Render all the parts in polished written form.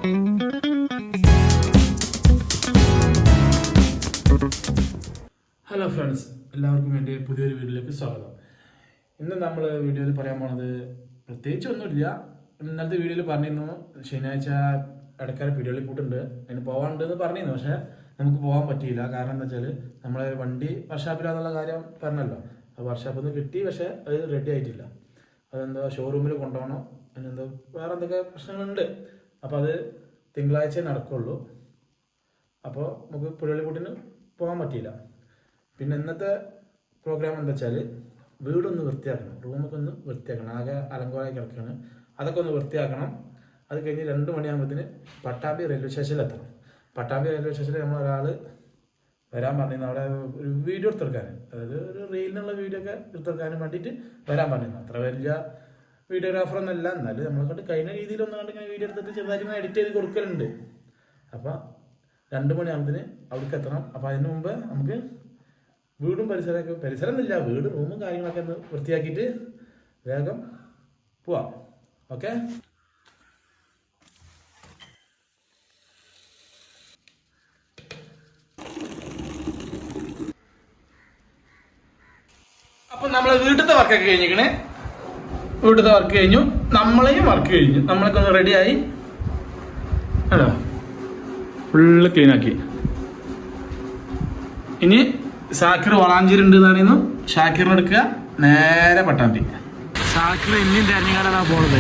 Hello friends, എല്ലാവർക്കും എൻ്റെ പുതിയൊരു വീഡിയോയിലേക്ക് സ്വാഗതം. ഇന്ന് നമ്മൾ വീഡിയോയിൽ പറയാൻ പോണത് പ്രത്യേകിച്ച് ഒന്നുമില്ല. ഇന്നലത്തെ വീഡിയോയിൽ പറഞ്ഞിരുന്നു ശനിയാഴ്ച ഇടക്കാല പീഡിയോയിൽ കൂട്ടുണ്ട്, അതിന് പോകാനുണ്ടെന്ന് പറഞ്ഞിരുന്നു. പക്ഷേ നമുക്ക് പോകാൻ പറ്റിയില്ല. കാരണം എന്താ വെച്ചാൽ നമ്മളെ വണ്ടി വർക്ക്ഷോപ്പിലാന്നുള്ള കാര്യം പറഞ്ഞല്ലോ. ആ വർക്ക്ഷോപ്പിൽ നിന്ന് കിട്ടി, പക്ഷേ അത് റെഡി ആയിട്ടില്ല. അതെന്തോ ഷോറൂമിൽ കൊണ്ടുപോകണം, അതിനെന്തോ വേറെ എന്തൊക്കെ പ്രശ്നങ്ങളുണ്ട്. അപ്പോൾ അത് തിങ്കളാഴ്ച നടക്കുള്ളൂ. അപ്പോൾ നമുക്ക് പുഴളിക്കൂട്ടിന് പോകാൻ പറ്റിയില്ല. പിന്നെ ഇന്നത്തെ പ്രോഗ്രാം എന്താ വെച്ചാൽ വീടൊന്ന് വൃത്തിയാക്കണം, റൂമൊക്കെ ഒന്ന് വൃത്തിയാക്കണം. ആകെ അലങ്കോലമായി കിടക്കുകയാണ്, അതൊക്കെ ഒന്ന് വൃത്തിയാക്കണം. അത് കഴിഞ്ഞ് 2 മണിയാകുമ്പോഴത്തേന് പട്ടാമ്പി റെയിൽവേ സ്റ്റേഷനിൽ എത്തണം. പട്ടാമ്പി റെയിൽവേ സ്റ്റേഷനിൽ നമ്മളൊരാൾ വരാൻ പറഞ്ഞിരുന്നു. അവിടെ ഒരു വീഡിയോ എടുത്തെടുക്കാൻ, അതായത് ഒരു റീലിനുള്ള വീഡിയോ ഒക്കെ എടുത്തെടുക്കാനും വേണ്ടിയിട്ട് വരാൻ പറഞ്ഞിരുന്നു. അത്ര വലിയ വീഡിയോഗ്രാഫറൊന്നുമല്ല, എന്നാലും നമ്മളെ കൊണ്ട് കഴിഞ്ഞ രീതിയിലൊന്നും കണ്ട് ഇങ്ങനെ വീഡിയോ എടുത്തിട്ട് ചെറുതായിട്ട് എഡിറ്റ് ചെയ്ത് കൊടുക്കലുണ്ട്. അപ്പോൾ 2 മണിയാകുമ്പോഴത്തേന് അവിടേക്ക് എത്തണം. അപ്പോൾ അതിന് മുമ്പ് നമുക്ക് വീടും പരിസരം എന്നില്ല, വീട് റൂമും കാര്യങ്ങളൊക്കെ ഒന്ന് വൃത്തിയാക്കിയിട്ട് വേഗം പോവാം. ഓക്കെ, അപ്പം നമ്മളെ വീട്ടിലത്തെ വർക്കൊക്കെ കഴിഞ്ഞിരിക്കണേ. വീട്ടിലത്തെ വർക്ക് കഴിഞ്ഞു, നമ്മളെയും വർക്ക് കഴിഞ്ഞു. നമ്മളൊക്കെ ഒന്ന് റെഡിയായി ഹലോ, ഫുള്ള് ക്ലീനാക്കി. ഇനി ഷാക്കിർ വളാഞ്ചേരി ഉണ്ട് എന്ന് പറയുന്നു. ഷാക്കിറിനെ എടുക്കുക, നേരെ പട്ടാമ്പി. ഷാക്കിർ ഇനിയും തെരഞ്ഞെടുക്കാനാണ് പോണത്.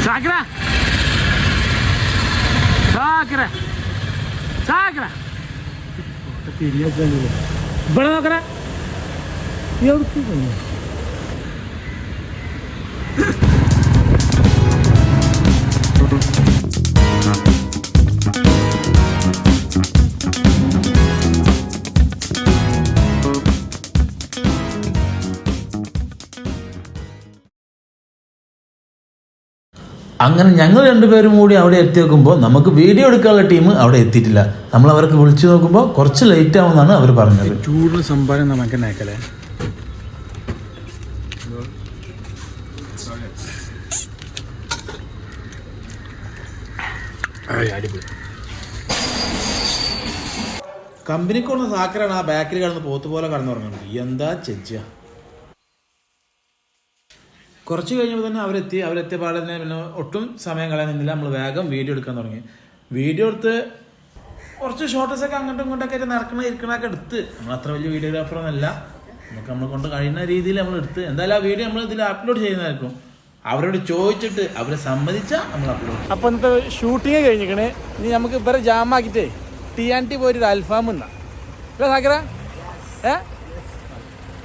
ഷാക്കിറ ഷാക്കിറ ഷാക്കിറ ഇവിടെ നോക്കണ എവിടേക്ക്. അങ്ങനെ ഞങ്ങൾ രണ്ടുപേരും കൂടി അവിടെ എത്തി നോക്കുമ്പോൾ നമുക്ക് വീഡിയോ എടുക്കാനുള്ള ടീം അവിടെ എത്തിയിട്ടില്ല. നമ്മൾ അവർക്ക് വിളിച്ചു നോക്കുമ്പോൾ കുറച്ച് ലേറ്റ് ആവുമെന്നാണ് അവർ പറഞ്ഞത്. ചൂടിന് സംഭാരം നമുക്ക് നേക്കല്ലേ. കമ്പനിക്കുള്ള സാക്കറാണ് ആ ബാക്കിൽ കിടന്ന് പോത്ത് പോലെ കടന്നുറങ്ങുന്നത്. എന്താ ചെച്ച. കുറച്ച് കഴിഞ്ഞപ്പോൾ തന്നെ അവരെത്തിയ പാടെ തന്നെ പിന്നെ ഒട്ടും സമയം കളയാൻ നിന്നില്ല. നമ്മൾ വേഗം വീഡിയോ എടുക്കാൻ തുടങ്ങി. വീഡിയോ എടുത്ത് കുറച്ച് ഷോർട്ട്സൊക്കെ അങ്ങോട്ടും ഇങ്ങോട്ടൊക്കെ ഇരിക്കണൊക്കെ എടുത്ത്. നമ്മൾ അത്ര വലിയ വീഡിയോഗ്രാഫറൊന്നുമല്ല, നമ്മളെ കൊണ്ട് കഴിയുന്ന രീതിയിൽ നമ്മൾ എടുത്ത്. എന്തായാലും ആ വീഡിയോ നമ്മൾ ഇതിൽ അപ്ലോഡ് ചെയ്യുന്നതായിരിക്കും. അവരോട് ചോദിച്ചിട്ട് അവരെ സമ്മതിച്ചാൽ നമ്മൾ അപ്ലോഡ് ചെയ്യും. അപ്പോൾ ഇന്നത്തെ ഷൂട്ടിങ് കഴിഞ്ഞിരിക്കണേ. ഇനി നമുക്ക് ഇവരെ ജാമാക്കിയിട്ടേ TNT പോയൊരു അൽഫാം ഉണ്ട സാക്കറ.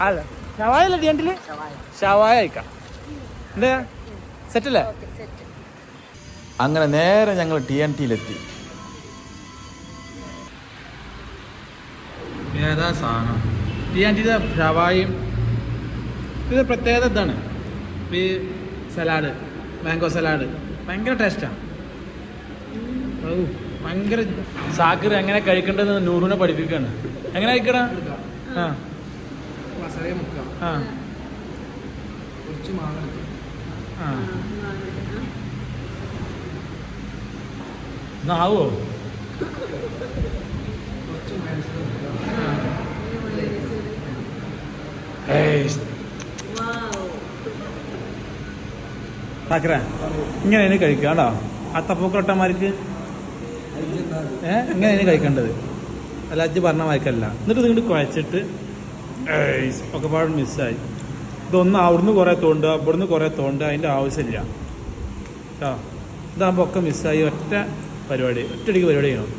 അല്ല ഷവായല്ലേ TNT ഷവായ അയക്കാം. എന്താ സെറ്റല്ലേ? അങ്ങനെ നേരെ ഞങ്ങൾ TNT-യിലെത്തി. ഏതാ സാധനം TNT-യുടെ ഷവായും. ഇത് പ്രത്യേകത ഇതാണ്, ഈ സലാഡ്, മാംഗോ സലാഡ് ഭയങ്കര ടേസ്റ്റാണ്. ഭയങ്കര. സാക്കർ എങ്ങനെ കഴിക്കേണ്ടതെന്ന് നൂറിനെ പഠിപ്പിക്കുകയാണ്. എങ്ങനെ കഴിക്കണ? ആവോ? സാക്കറ ഇങ്ങനെയാണ് കഴിക്കാണ്ടോ അത്തപ്പൂക്കളട്ടന്മാർക്ക്. ഇങ്ങനെയാണ് കഴിക്കേണ്ടത്, അല്ല അജ്ജ് പറഞ്ഞ വായിക്കല്ല. എന്നിട്ട് ഇങ്ങോട്ട് കുഴച്ചിട്ട് ഒക്കെ പാട് മിസ്സായി. ഇതൊന്നും അവിടുന്ന് കുറേ തോണ്ടുക, ഇവിടുന്ന് കുറേ തോണ്ടുക, അതിൻ്റെ ആവശ്യമില്ല കേട്ടോ. ഇതാകുമ്പോൾ ഒക്കെ മിസ്സായി. ഒറ്റയടിക്ക് പരിപാടി ചെയ്യണം.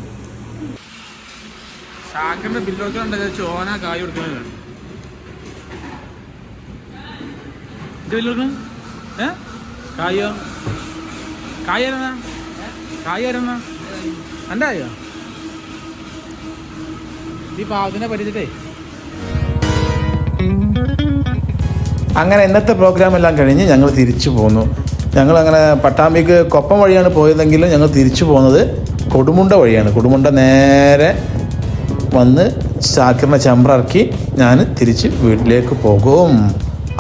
ഷാക്കറിൻ്റെ ബില്ലൊക്കെ ഉണ്ടെങ്കിൽ ചോന കായ് കൊടുക്കുന്നത്. ഇത് ബില്ല് കൊടുക്കണം. കായോ കായായിരുന്നാ എൻ്റെ കായോ ഈ പാവത്തിനെ പറ്റിച്ചിട്ടേ. അങ്ങനെ ഇന്നത്തെ പ്രോഗ്രാം എല്ലാം കഴിഞ്ഞ് ഞങ്ങൾ തിരിച്ചു പോന്നു. ഞങ്ങളങ്ങനെ പട്ടാമ്പിക്ക് കൊപ്പം വഴിയാണ് പോയതെങ്കിലും ഞങ്ങൾ തിരിച്ചു പോകുന്നത് കൊടുമുണ്ട വഴിയാണ്. കൊടുമുണ്ട നേരെ വന്ന് ഷാക്കിറിനെ ചെമ്പ്രയിറക്കി ഞാൻ തിരിച്ച് വീട്ടിലേക്ക് പോകും.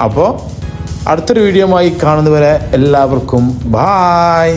അപ്പോൾ അടുത്തൊരു വീഡിയോയുമായി കാണുന്നവരെ എല്ലാവർക്കും ബായ്.